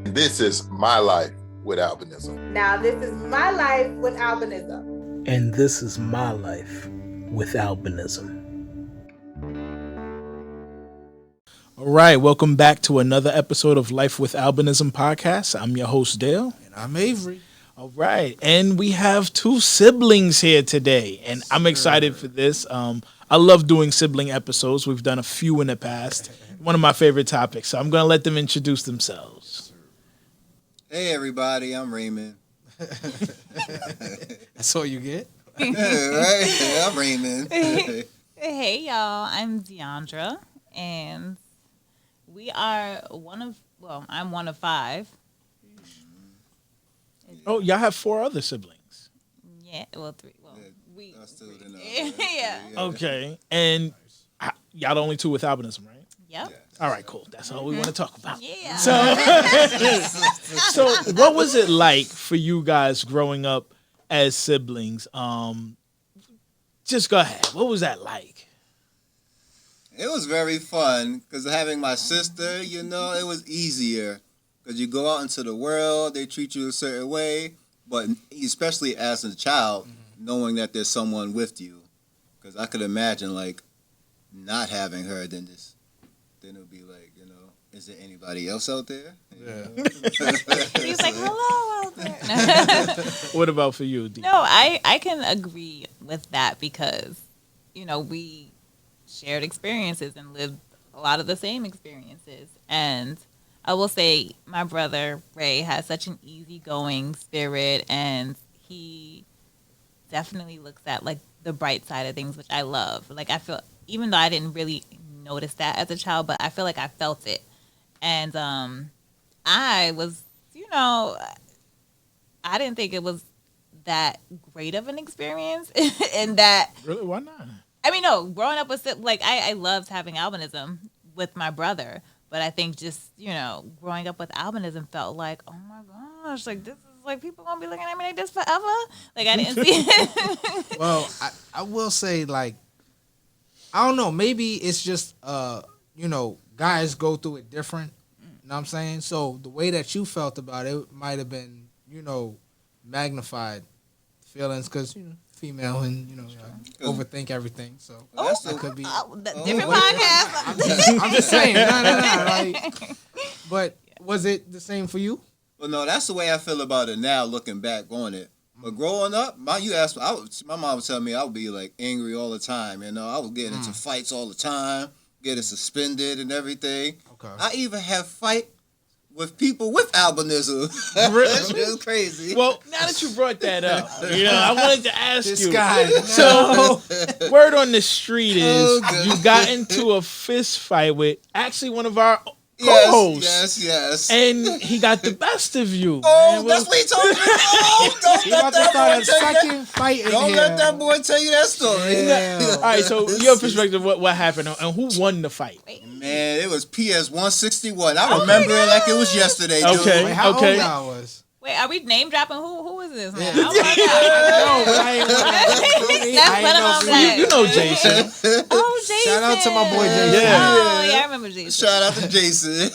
This is my life with albinism. Now, this is my life with albinism. And this is my life with albinism. All right, welcome back to another episode of Life with Albinism podcast. I'm your host, Dale. And I'm Avery. All right, and we have two siblings here today, and I'm excited for this. I love doing sibling episodes. We've done a few in the past. One of my favorite topics, so I'm going to let them introduce themselves. Hey everybody, I'm Raymond. That's all you get? Yeah, right? Yeah, I'm Raymond. Hey y'all, I'm Deandra, and we are I'm one of five. Oh, y'all have four other siblings. Yeah, well, three. Well, we. Us two, then, Yeah. Okay, and y'all the only two with albinism, right? Yep. All right, cool. That's all we want to talk about. Yeah. So what was it like for you guys growing up as siblings? Just go ahead. What was that like? It was very fun because having my sister, it was easier because you go out into the world, they treat you a certain way, but especially as a child, knowing that there's someone with you, because I could imagine like not having her, then it would be like, is there anybody else out there? Yeah. He's like, hello out there. What about for you, D? No, I can agree with that because, we shared experiences and lived a lot of the same experiences. And I will say my brother, Ray, has such an easygoing spirit, and he definitely looks at, like, the bright side of things, which I love. Like, I feel, even though I didn't really notice that as a child, but I feel like I felt it. And I was, I didn't think it was that great of an experience. And that... Really? Why not? I mean, no, growing up with, like, I loved having albinism with my brother. But I think just, growing up with albinism felt like, oh, my gosh, like, this is, like, people going to be looking at me like this forever? Like, I didn't see it. Well, I will say, like, I don't know. Maybe it's just, guys go through it different. You know what I'm saying? So the way that you felt about it might have been, magnified feelings because, female and, overthink everything. So that could be. Different podcast. I'm just saying. No. Like, but was it the same for you? Well, no, that's the way I feel about it now, looking back on it. But growing up, my mom would tell me I would be like angry all the time. I was getting into fights all the time, getting suspended and everything. Okay. I even have fight with people with albinism. Really? That shit is crazy. Well, now that you brought that up, I wanted to ask This you. guy. So, word on the street is Oh, you got into a fist fight with actually one of our co-hosts. Yes. And he got the best of you. Oh, man. that's what he told me. Oh, don't He let about to that start boy a tell you that. second fight in Don't here. let that boy tell you that story. Yeah. All right, so your perspective, what happened and who won the fight? Man, it was PS 161. I remember it like it was yesterday, dude. Okay. Wait, how Okay. old I was? Wait, are we name dropping? Who is this, man? Yeah. Oh, my God. No, but I ain't That's what I'm saying. You know Jason. Oh, Jason. Shout out to my boy Jason. Yeah. Oh, yeah, I remember Jason. Shout out to Jason.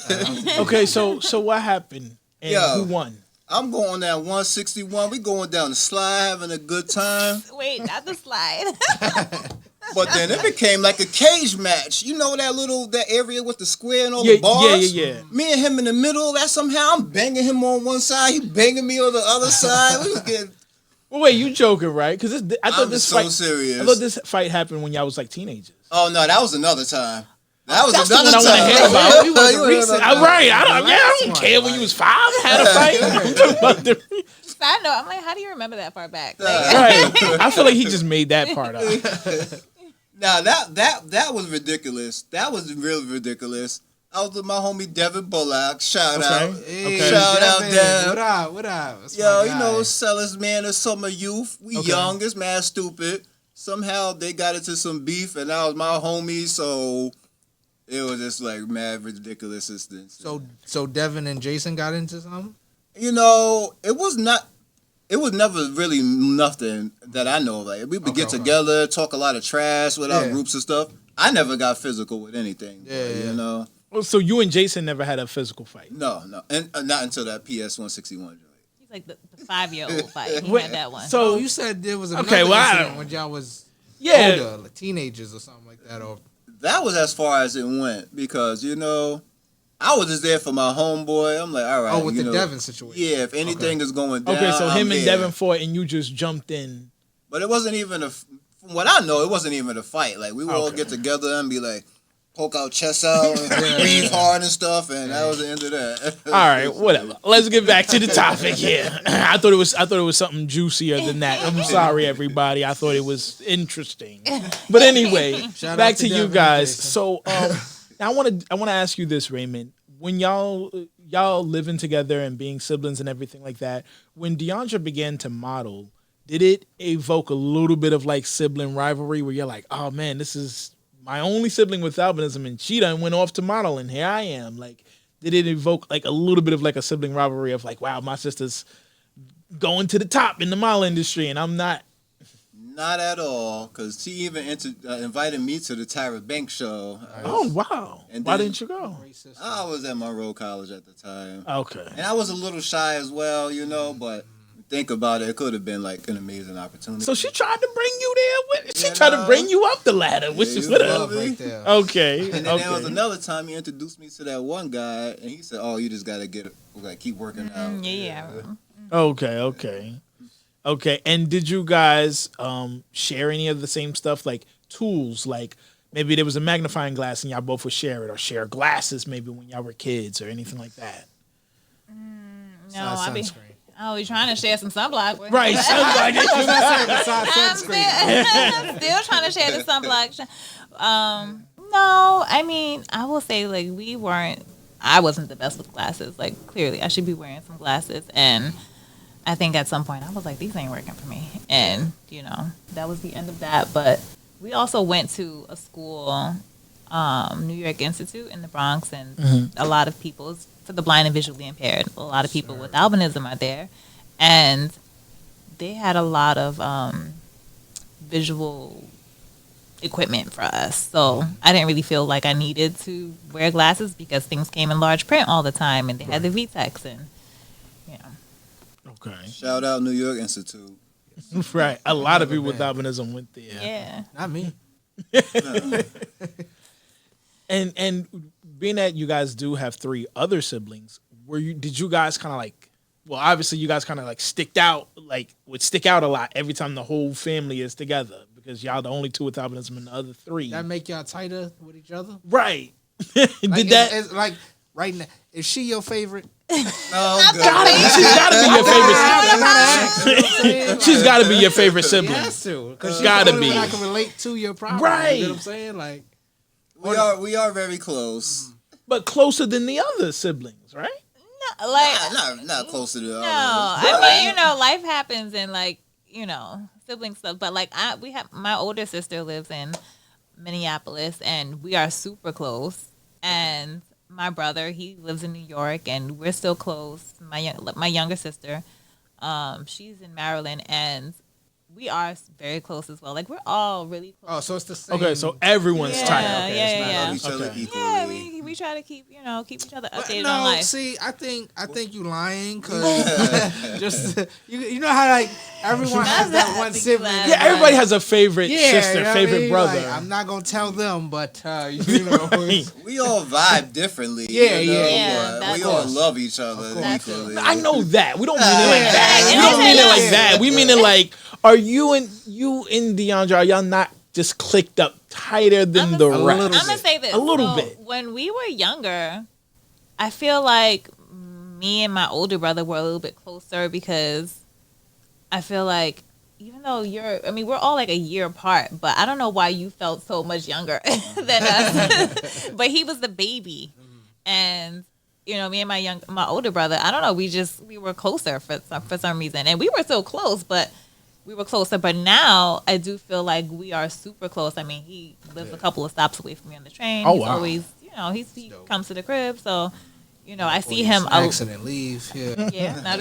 Okay, so what happened and Yo. who won? I'm going down 161. We going down the slide, having a good time. Wait, not the slide. But then it became like a cage match. You know that area with the square and all the bars? Yeah. Me and him in the middle. That somehow I'm banging him on one side, he banging me on the other side. We was getting. Well, wait, you joking, right? Because I thought I'm this so fight. serious. I thought this fight happened when y'all was like teenagers. Oh no, that was another time. That was That's the another one I time. want to hear about. You wasn't wanna hear recent. about that? Right. I don't care when you was 5 had a fight. I'm talking about the Side note, I'm like, how do you remember that far back? Like, right. I feel like he just made that part up. Now that was ridiculous. That was really ridiculous. I was with my homie Devin Bullock. Shout out. Hey, Shout out, Devin. Dev. What up? That's Yo, my guy. Sellers, man, of summer youth. We young, it's mad stupid. Somehow they got into some beef, and that was my homie, so it was just like mad ridiculous instance. So Devin and Jason got into something? It was never really nothing that I know of. Like, we would get together, talk a lot of trash with our groups and stuff. I never got physical with anything. Yeah, but, Oh, so you and Jason never had a physical fight? No, and not until that PS 161 joint. He's like the 5-year-old fight. He Wait, had that one. so- Oh, you said there was another Okay, well, I incident don't- when y'all was Yeah. older, like teenagers or something like that. Or That was as far as it went because I was just there for my homeboy. I'm like, all right. with the Devin situation. Yeah, if anything is going down. Okay, so him I'm and there. Devin fought, and you just jumped in. But it wasn't even from what I know, it wasn't even a fight. Like we would all Okay. get together and be like, poke out, chest out, and breathe hard and stuff, and that was the end of that. All right, whatever. Let's get back to the topic here. I thought it was something juicier than that. I'm sorry, everybody. I thought it was interesting. But anyway, Shout back out to to you Devin and guys. Jason. So I want to ask you this, Raymond. When y'all living together and being siblings and everything like that, when DeAndre began to model, did it evoke a little bit of like sibling rivalry where you're like, oh man, this is my only sibling with albinism and she done went off to model and here I am. Like, did it evoke like a little bit of like a sibling rivalry of like, wow, my sister's going to the top in the model industry and I'm not? Not at all, because she even invited me to the Tyra Banks show. Oh, wow. And Why then- didn't you go? I was at Monroe College at the time. Okay. And I was a little shy as well, but think about it, it could have been like an amazing opportunity. So she tried to bring you there. She You tried to know? bring you up the ladder, which Yeah, is you whatever. love right there. Okay. And then there was Okay. another time he introduced me to that one guy, and he said, "Oh, you just gotta keep working out." Yeah. Okay. And did you guys share any of the same stuff, like tools, like maybe there was a magnifying glass and y'all both would share it, or share glasses maybe when y'all were kids or anything like that? No, I be trying to share some sunblock. With Right. Sounds like it. I'm still trying to share the sunblock. No, I mean, I will say like I wasn't the best with glasses. Like clearly, I should be wearing some glasses, and I think at some point I was like, these ain't working for me, and that was the end of that. But we also went to a school, New York Institute in the Bronx, and a lot of people for the blind and visually impaired. A lot of people with albinism are there, and they had a lot of visual equipment for us. So I didn't really feel like I needed to wear glasses because things came in large print all the time, and they had the VTEX, and Okay. Shout out New York Institute. Right. A lot of people with albinism went there. yeah. Not me. And being that you guys do have 3 other siblings, did you guys kind of like, well, obviously you guys kind of like stick out a lot every time the whole family is together because y'all the only 2 with albinism and the other 3. That make y'all tighter with each other? Right. Like, Did that? it's like right now, is she your favorite? Oh, good. She's got to be your favorite. Saying? She's got to be your favorite She sibling. has to, because Gotta she's the only be. one I can relate to your problem. Right. You know what I'm saying? Like, We are very close. But closer than the other siblings, right? Not close to the No, others. I mean, life happens and sibling stuff. But my older sister lives in Minneapolis, and we are super close. And my brother, he lives in New York, and we're still close. My younger sister, she's in Maryland, and we are very close as well. Like we're all really close. oh, so it's the same. Okay, so everyone's Yeah, tight. yeah, Okay, yeah, it's not- yeah. Love each other Okay. equally. Yeah, we try to keep each other But updated no, on life. see, I think you lying because just you know how like everyone has that one sibling. Yeah, Yeah, everybody has a favorite Yeah, sister, you know what I favorite mean? brother. Like, I'm not gonna tell them, but you know, We all vibe differently. Yeah, you know, yeah, but that's we all course. love each other That's equally. I know that. We don't mean it like Yeah. that. Yeah, We don't mean it like yeah. that. We mean it like, are you and DeAndre, are y'all not just clicked up tighter than the a rest? little I'm gonna say this. A little So, bit. When we were younger, I feel like me and my older brother were a little bit closer because I feel like even though we're all like a year apart, but I don't know why you felt so much younger than us. But he was the baby, and me and my older brother, I don't know, we were closer for some reason, and we were still close, but. We were closer, but now I do feel like we are super close. I mean, he lives a couple of stops away from me on the train. Oh, He's wow. always, he comes to the crib, so I see him. accident leave. Yeah. Yeah,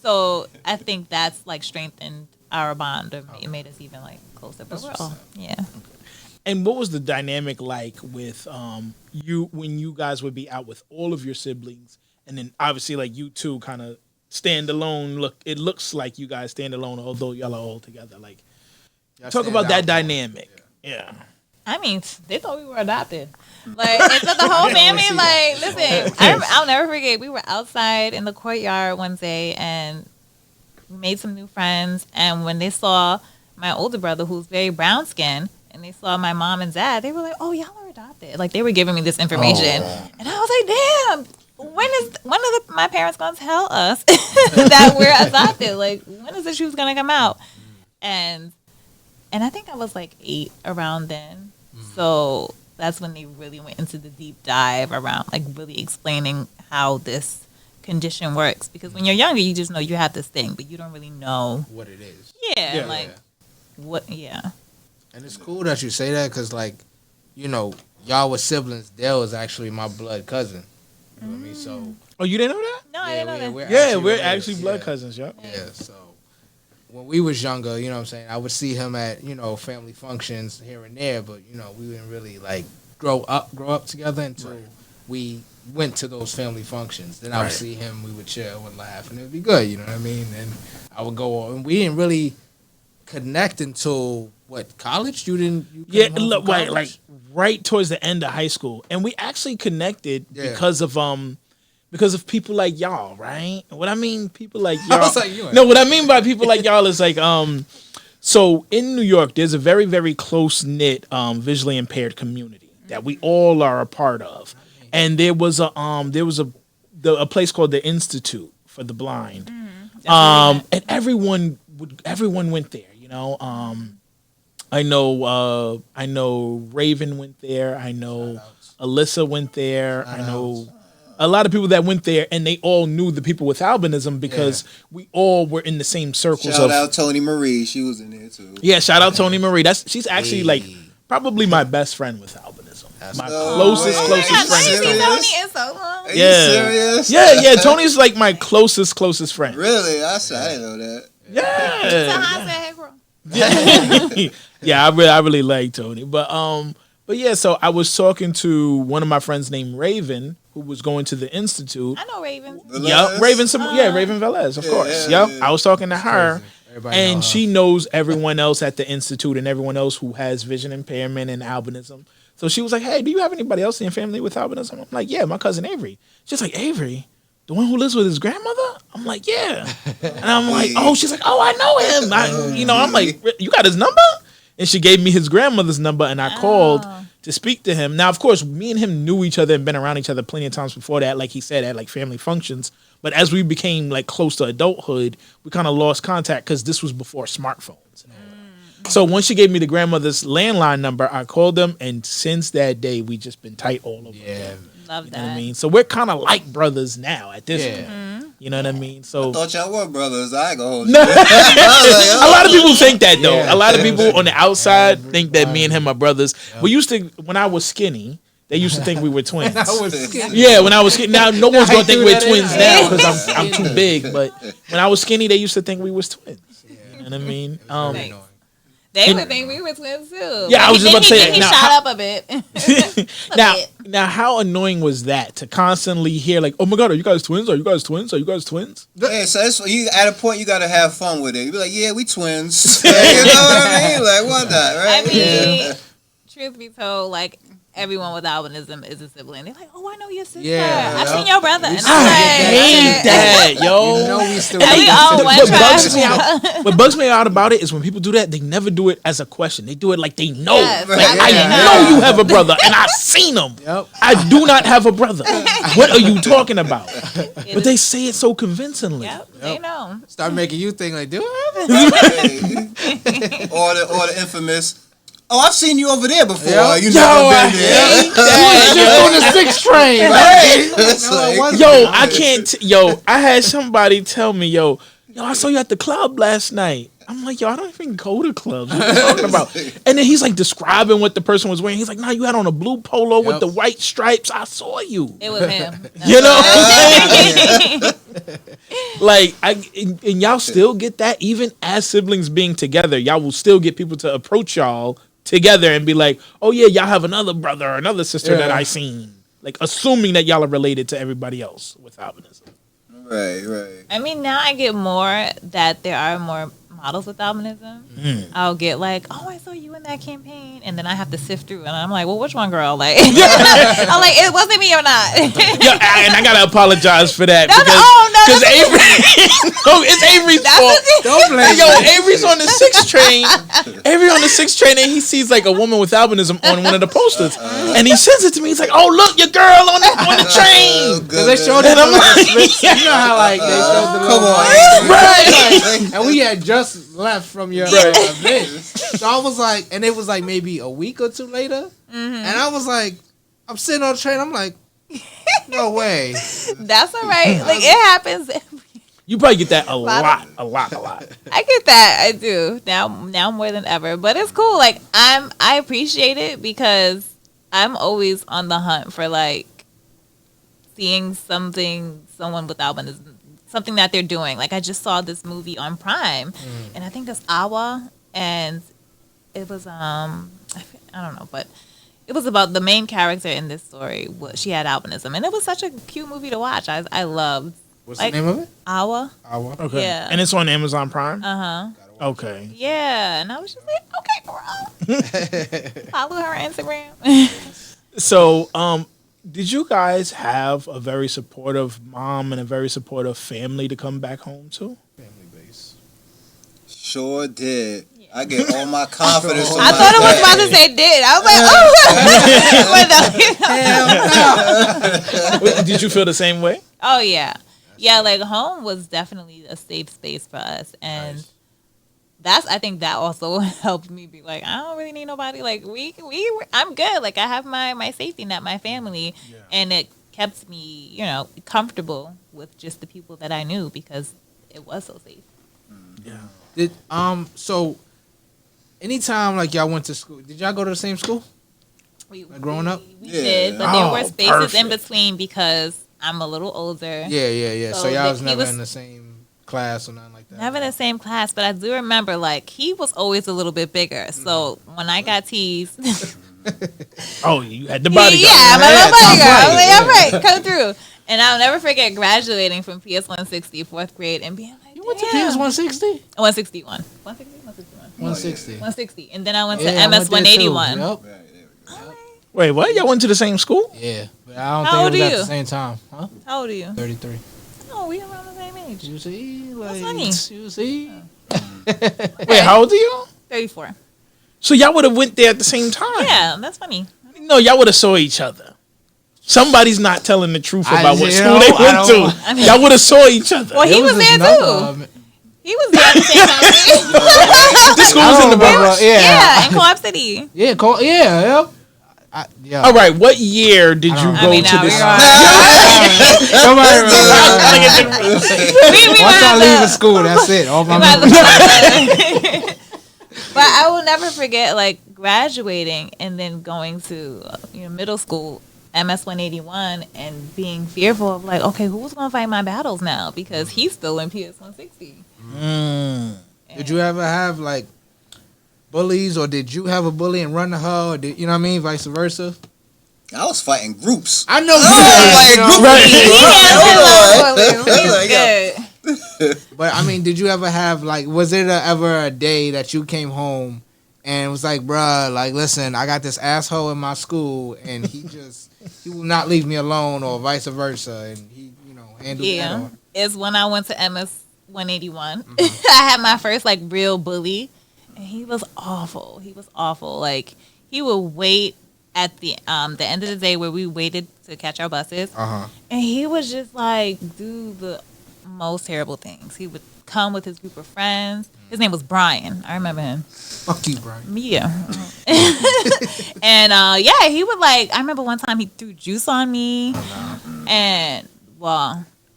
so I think that's like strengthened our bond, or it made us even like closer. But we're all, yeah. And what was the dynamic like with you when you guys would be out with all of your siblings, and then obviously like you two kind of stand alone? It looks like you guys stand alone, although y'all are all together. Like, Y'all talk stand about that out. dynamic. Yeah. I mean, they thought we were adopted. Like, it's the whole family. Like, listen, I'll never forget. We were outside in the courtyard one day, and we made some new friends. And when they saw my older brother, who's very brown skinned, and they saw my mom and dad, they were like, "Oh, y'all are adopted." Like, they were giving me this information, and I was like, "Damn, when is my parents gonna tell us that we're adopted? Like, when is the truth gonna come out?" And I think I was like 8 around then. So that's when they really went into the deep dive around like really explaining how this condition works. Because when you're younger, you just know you have this thing, but you don't really know. What it is. Yeah, And it's cool that you say that because, like, you know, y'all were siblings. Dale was actually my blood cousin. You know what I mean? So, Oh, you didn't know that? No, I didn't know that. We're related. actually blood Yeah. cousins, y'all. Yeah, so when we was younger, you know what I'm saying, I would see him at, you know, family functions here and there, but, you know, we didn't really, like, grow up together until we went to those family functions. Then I would see him, we would chill, would laugh, and it would be good, you know what I mean? And I would go on. And we didn't really connect until, what, college? You Yeah, came home look, from like college? right towards the end of high school, and we actually connected Yeah. because of people like y'all, right? What I mean, people like y'all. was like, you ain't- No, what I mean by people like y'all is like, so in New York, there's a very, very close knit, visually impaired community that we all are a part of, and there was a place called the Institute for the Blind, and everyone went there, you know. I know Raven went there. I know Alyssa went there. I know a lot of people that went there, and they all knew the people with albinism because we all were in the same circles. Shout out Tony Marie. She was in there too. Yeah, shout out Tony Marie. She's actually like probably my best friend with albinism. My closest I friend. haven't seen Serious? Tony in so long. Are you serious? Yeah. Tony's like my closest friend. Really? I didn't know that. Yeah. Yeah, I really like Tony. But yeah, so I was talking to one of my friends named Raven, who was going to the Institute. I know Raven. Yep, Raven Velez, of course. yeah, Yep. yeah. I was talking to her. Everybody know And her. she knows everyone else at the Institute and everyone else who has vision impairment and albinism. So she was like, "Hey, do you have anybody else in your family with albinism?" I'm like, "Yeah, my cousin Avery." She's like, "Avery? The one who lives with his grandmother?" I'm like, "Yeah." And I'm like, "Oh," she's like, "Oh, I know him." I'm like, "You got his number?" And she gave me his grandmother's number, and I called to speak to him. Now, of course, me and him knew each other and been around each other plenty of times before that, like he said, at like family functions. But as we became like close to adulthood, we kind of lost contact because this was before smartphones. So once she gave me the grandmother's landline number, I called them, and since that day, we just been tight all over. again. Love You that. know what I mean? So we're kind of like brothers now at this Yeah. point. You know what I mean? So Thought y'all were brothers. I ain't gonna hold No. you. a lot of people think that though. Yeah. A lot of people on the outside think that me and him are brothers. We used to, when I was skinny, they used to think we were twins. I was skinny. Yeah, when I was skinny. Now no one's gonna think threw we're that in twins there. now because I'm too big. But when I was skinny, they used to think we was twins. You know what I mean? Thanks. They would think we were twins too. Yeah, I was just about to say that. He Now, shot how- up a bit. now, how annoying was that to constantly hear like, "Oh my God, are you guys twins? Are you guys twins? Are you guys twins?" Yeah, so that's you. At a point, you gotta have fun with it. You be like, "Yeah, we twins." You know what I mean? Like, why not? I Right? mean, truth be told, like everyone with albinism is a sibling. They're like, "Oh, I know your sister. Yeah, I've yeah. seen your brother." And I I'm hate that, yo. You know we still And we all one what tribe. bugs me out. What bugs me out about it is when people do that, they never do it as a question. They do it like they know. Yes, Like, like, I yeah. know you have a brother, and I've seen him. Yep. I do not have a brother. What are you talking about? It But is- they say it so convincingly. Yep, they know. Start making you think like, do I? or the infamous. Oh, I've seen you over there before. Yep. You Yo, never I been there. hate that, on the 6 train. It's No, it like- wasn't. yo. I can't. Yo, I had somebody tell me, yo, I saw you at the club last night. I'm like, yo, I don't even go to clubs. What are you talking about? And then he's like describing what the person was wearing. He's like, nah, you had on a blue polo with Yep. the white stripes. I saw you. It was him. You know what I'm saying? Like, and y'all still get that even as siblings being together. Y'all will still get people to approach y'all together and be like, oh yeah, y'all have another brother or another sister that I seen. Like assuming that y'all are related to everybody else with albinism. Right. I mean, now I get more that there are more models with albinism. I'll get like, oh, I saw you in that campaign, and then I have to sift through, and I'm like, well, which one, girl? Like, I'm like, it wasn't me or not. Yeah, and I gotta apologize for that No, because Avery, no, it's Avery's fault. Don't blame Yo, me. Avery's on the 6 train. Avery on the 6 train, and he sees like a woman with albinism on one of the posters, and he sends it to me. He's like, "Oh, look, your girl on the train." Because they showed it And I'm on like, the Smiths. You know how like they showed the Come little on. Right. and we had just left from your event. So I was like, and it was like maybe a week or two later, and I was like, I'm sitting on the train. I'm like, no way. That's all right. Like, it happens. You probably get that a lot. I get that. I do now more than ever. But it's cool. Like, I appreciate it because I'm always on the hunt for like seeing someone with albinism, something that they're doing. Like, I just saw this movie on Prime, and I think that's Awa, and it was I don't know, but it was about the main character in this story. She had albinism, and it was such a cute movie to watch. I loved. What's Like, the name of it? Awa. Okay. Yeah. And it's on Amazon Prime. Okay. Yeah, and I was just like, okay, girl. Follow her on Instagram. So, did you guys have a very supportive mom and a very supportive family to come back home to? Family base. Sure did. I get all my confidence. I thought it was about to say did. I was like, oh. Wait, did you feel the same way? Oh, yeah. Yeah, like home was definitely a safe space for us. And I think that also helped me be like, I don't really need nobody. Like, I'm good. Like, I have my safety net, my family. Yeah. And it kept me, comfortable with just the people that I knew because it was so safe. Yeah. So anytime like y'all went to school, did y'all go to the same school? Growing up? We did, but there were spaces in between because I'm a little older. Yeah. So y'all was never in the same class or nothing like that? Never in the same class, but I do remember, like, he was always a little bit bigger. So when I got teased... Oh, you had the bodyguard. Yeah, my little bodyguard. I was like, all right, come through. And I'll never forget graduating from PS 160, 4th grade, and being like, you went to PS 160? 161. 160? 160. And then I went to MS 181. Yep. Wait, what? Y'all went to the same school? Yeah, but I don't think it was at the same time. Huh? How old are you? 33. Oh, we around the same age. You see, like, funny. you see. Wait, how old are you? 34. So y'all would have went there at the same time? Yeah, that's funny. No, y'all would have saw each other. Somebody's not telling the truth about what school they went to. Y'all would have saw each other. Well, he was there too. He was there at the same time. This school was in the Bronx. Yeah, in Co-op City. Yeah. Yeah. All right, what year did you go to this? Once I leave the school, that's it. All my memories. But I will never forget, like, graduating and then going to middle school, MS 181, and being fearful of, like, okay, who's going to fight my battles now? Because he's still in PS 160. Did you ever have, like, bullies, or did you have a bully and run to her, or did, you know what I mean, vice versa? I was fighting groups. I know Good. But I mean, did you ever have, like, was it ever a day that you came home and was like, bruh, like, listen, I got this asshole in my school and he will not leave me alone, or vice versa, and he, handled that? It's when I went to MS 181. I had my first, like, real bully, and he was awful. Like, he would wait at the end of the day where we waited to catch our buses, and he would just, like, do the most terrible things. He would come with his group of friends. His name was Brian. I remember him. Fuck you, Brian. Yeah. And he would, like, I remember one time he threw juice on me, and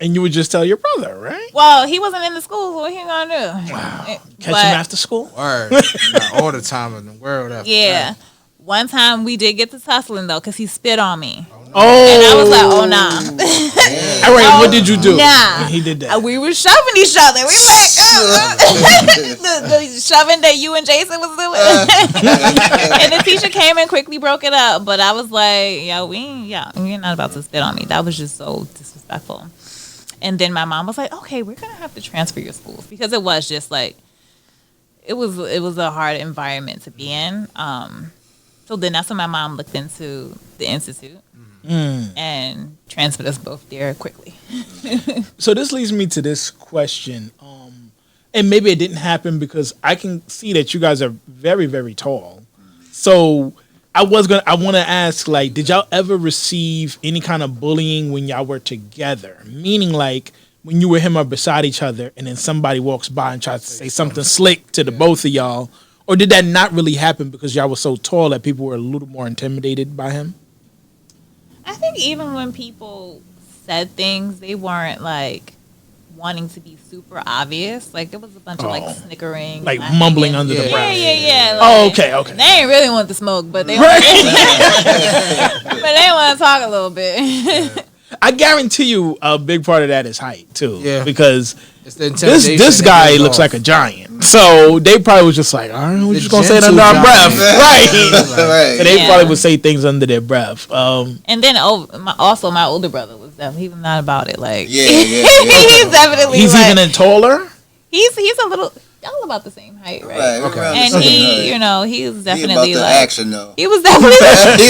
and you would just tell your brother, right? Well, he wasn't in the school, so what he gonna do? Wow. Catch him after school? Word. Not all the time in the world. Yeah. One time we did get to tussling, though, because he spit on me. Oh. And I was like, oh, nah. All right, what did you do? Nah, when he did that. We were shoving each other. We were like, the shoving that you and Jason was doing. And the teacher came and quickly broke it up. But I was like, you're not about to spit on me. That was just so disrespectful. And then my mom was like, okay, we're gonna have to transfer your schools, because it was just like, it was a hard environment to be in. So then that's when my mom looked into the institute and transferred us both there quickly. So this leads me to this question. And maybe it didn't happen because I can see that you guys are very, very tall. So I want to ask, like, did y'all ever receive any kind of bullying when y'all were together? Meaning, like, when you were him or beside each other and then somebody walks by and tries to say something slick to the both of y'all? Or did that not really happen because y'all were so tall that people were a little more intimidated by him? I think even when people said things, they weren't like wanting to be super obvious. Like, it was a bunch of like snickering, like mumbling under the breath. Yeah. Oh, Like, okay. They ain't really want to smoke, but they want to talk a little bit. I guarantee you a big part of that is height too. Yeah. Because It's the this guy looks like a giant. So they probably was just like, all right, we're just going to say it under our breath. Right. And they probably would say things under their breath. And then also my older brother was definitely, he was not about it. Like, he's definitely He's like, even taller? He's a little, y'all about the same height, right? Okay. And he, he was definitely he about like, the action though. he was definitely He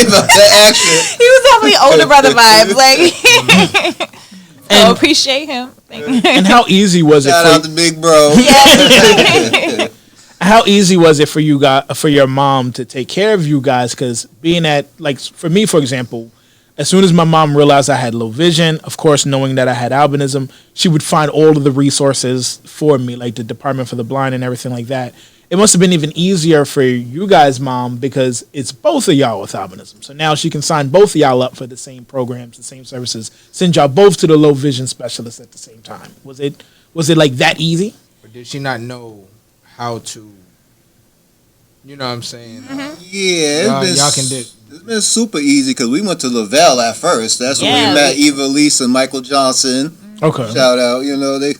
about the action. he was definitely older brother vibes. Like, so appreciate him. And how easy was it Shout out to Big Bro. How easy was it for you guys, for your mom to take care of you guys? Because being at, like, for me, for example, as soon as my mom realized I had low vision, of course, knowing that I had albinism, she would find all of the resources for me, like the Department for the Blind and everything like that. It must have been even easier for you guys, Mom, because it's both of y'all with albinism. So now she can sign both of y'all up for the same programs, the same services, send y'all both to the low vision specialist at the same time. Was it like that easy? Or did she not know how to, you know what I'm saying? Yeah, It's been super easy because we went to Lavelle at first. That's when we met Eva Lise and Michael Johnson. Okay. Shout out, they.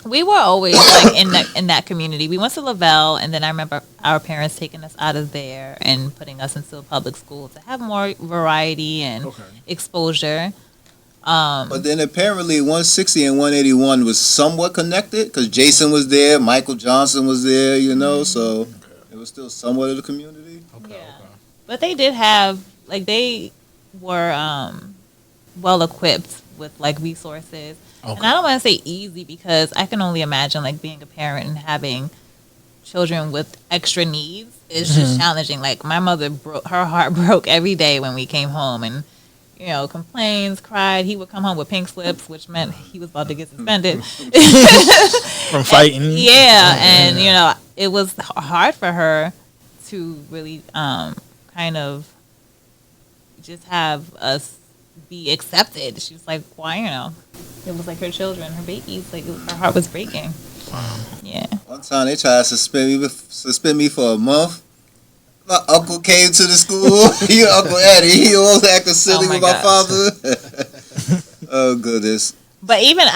We were always like in that community. We went to Lavelle, and then I remember our parents taking us out of there and putting us into a public school to have more variety and exposure. But then apparently 160 and 181 was somewhat connected because Jason was there, Michael Johnson was there, so it was still somewhat of the community. But they did have, like, they were well equipped with like resources. And I don't want to say easy because I can only imagine like being a parent and having children with extra needs is just challenging. Like, my mother her heart broke every day when we came home, and complains, cried. He would come home with pink slips, which meant he was about to get suspended from fighting. And it was hard for her to really kind of just have us be accepted. She was like, why, it was like her children, her babies, like her heart was breaking. Wow. Yeah. One time they tried to suspend me for a month. My uncle came to the school. Uncle Eddie. He always acting silly with my father. Oh goodness. But even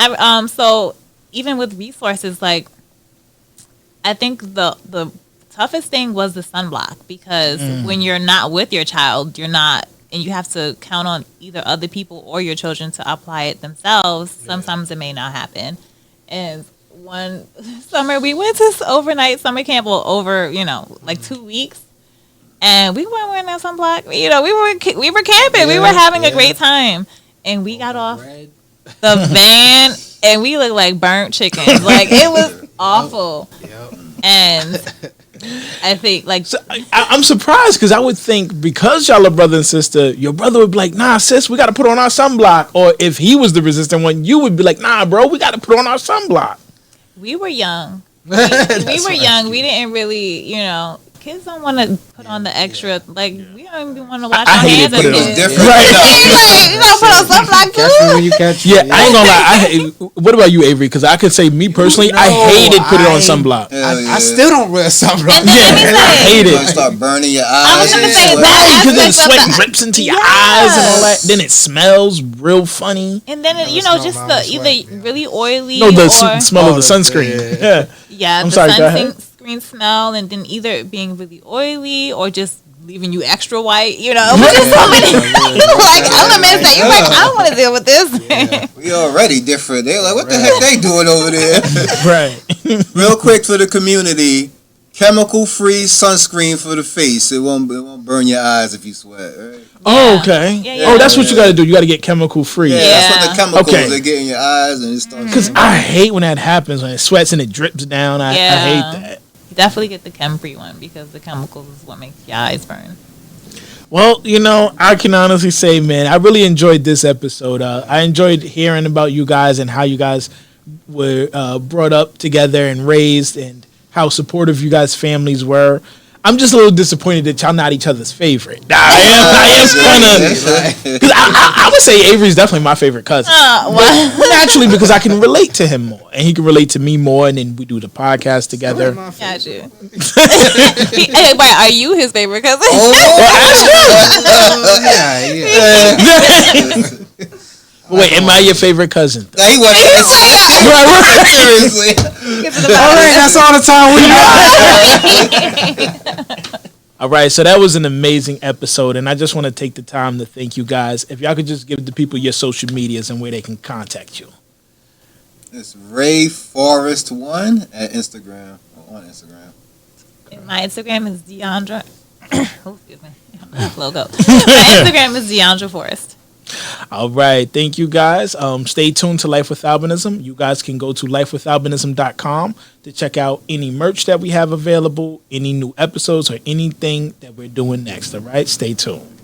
so even with resources, like, I think the toughest thing was the sunblock, because when you're not with your child, you're not, and you have to count on either other people or your children to apply it themselves. Sometimes it may not happen. And one summer we went to overnight summer camp over, like 2 weeks. And we weren't wearing that sunblock. We were camping. We were having a great time. And we got off the van and we looked like burnt chickens. Like, it was awful. And I think, like, so I'm surprised, because I would think because y'all are brother and sister, your brother would be like, nah, sis, we got to put on our sunblock. Or if he was the resistant one, you would be like, nah, bro, we got to put on our sunblock. We were young. We were young. We didn't really, kids don't want to put on the extra. Like, we don't even want to wash our hands. It was different. Like, you don't put on sunblock, Catch me when you catch me. Yeah, I ain't gonna lie. What about you, Avery? Because I could say me personally, I hated putting on sunblock. I still don't wear sunblock. Yeah, I hate You it. gonna start burning your I was eyes. gonna say and that Because then aspect of sweat the- drips into your eyes and all that. Then it smells real funny. And then Never you know, smell just my the own sweat, either yeah. really oily No, the or smell of the the- sunscreen. yeah. Yeah. the sorry, go ahead. sunscreen smell, and then either it being really oily or just leaving you extra white. You know, which is so many like elements that you're like, I don't want to deal with this. We already different. They're like, what the heck they doing over there? Right. Real quick for the community, chemical-free sunscreen for the face. It won't burn your eyes if you sweat. Right? Oh, okay. Yeah, Oh, that's what you yeah. got to do. You got to get chemical free. Yeah, that's what the Yeah. chemicals Okay. they get in your eyes and it starts. Because I hate when that happens, when it sweats and it drips down. I Yeah. hate that. Definitely get the chem-free one because the chemicals is what makes your eyes burn. Well, you know, I can honestly say, man, I really enjoyed this episode. I enjoyed hearing about you guys and how you guys were brought up together and raised and how supportive you guys' families were. I'm just a little disappointed that y'all not each other's favorite. I am kind of, because I would say Avery's definitely my favorite cousin. Naturally, because I can relate to him more, and he can relate to me more, and then we do the podcast together. Got you. Hey, wait, are you his favorite cousin? Wait, am I your favorite cousin? Now he wasn't seriously. All right, that's all the time we got. All right, so that was an amazing episode, and I just want to take the time to thank you guys. If y'all could just give the people your social medias and where they can contact you. It's Ray Forrest 1 at Instagram. On Instagram. My Instagram is Deandra. Oh, excuse me. Logo. My Instagram is Deandra Forrest. All right, thank you guys. Stay tuned to Life with Albinism. You guys can go to lifewithalbinism.com to check out any merch that we have available, any new episodes, or anything that we're doing next. All right, stay tuned.